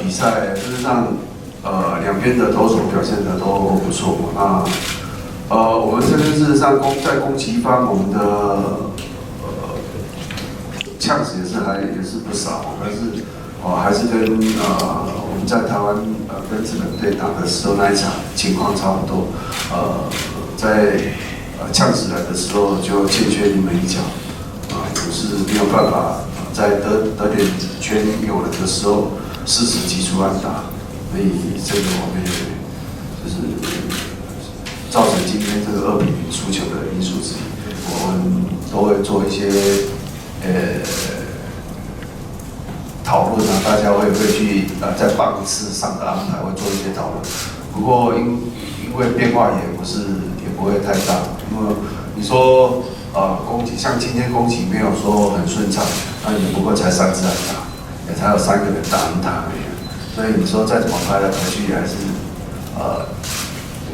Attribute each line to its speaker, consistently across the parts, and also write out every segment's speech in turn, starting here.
Speaker 1: 比赛，事实上，两边的投手表现的都不错。那我们这边事实上在攻击方，我们的呛死也是不少，但是还是跟我们在台湾跟日本队打的时候那一场情况差不多。在呛死来的时候就欠缺临门一脚，总是没有办法在得点圈有了的时候适时击出安打，所以这个我们也就是造成今天这个2比0输球的因素之一。我们都会做一些讨论啊，大家会去在棒次上的安排会做一些讨论。不过因为变化也不会太大，因为你说攻击像今天攻击没有说很顺畅，那也不过才3支安打，也才有3个人打安打而已。所以你说再怎么拍来拍去，还是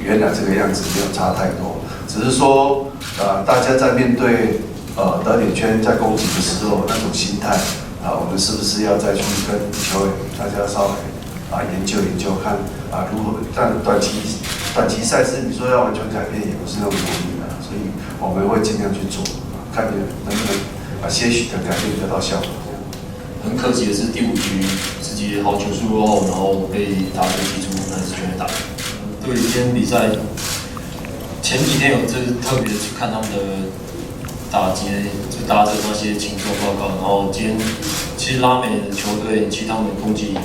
Speaker 1: 原来这个样子没有差太多，只是说大家在面对得点圈在攻击的时候那种心态我们是不是要再去跟球员大家稍微研究研究看如何，但短期赛事你说要完全改变也不是那么容易的，所以我们会尽量去做，看能不能些许的改变得到效果。
Speaker 2: 很可惜的是第5局自己好球数落后，然后被打者击出那支全垒打。对今天比赛前几天有特别去看他们的打击，就打者那些情况报告，然后今天其实拉美的球队其实他们的攻击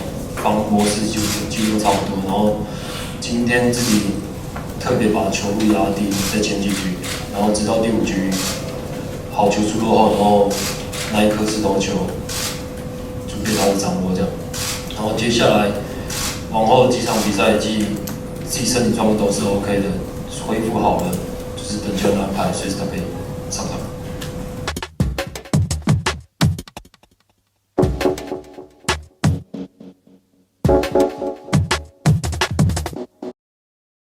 Speaker 2: 方模式几乎都差不多，然后今天自己特别把球路拉低，在前几局，然后直到第5局好球数落后，然后那一颗自投球就被他的掌握这样，然后接下来往后几场比赛自己身体状况都是 OK 的，恢复好了，就是等球的安排，随时都可以上场。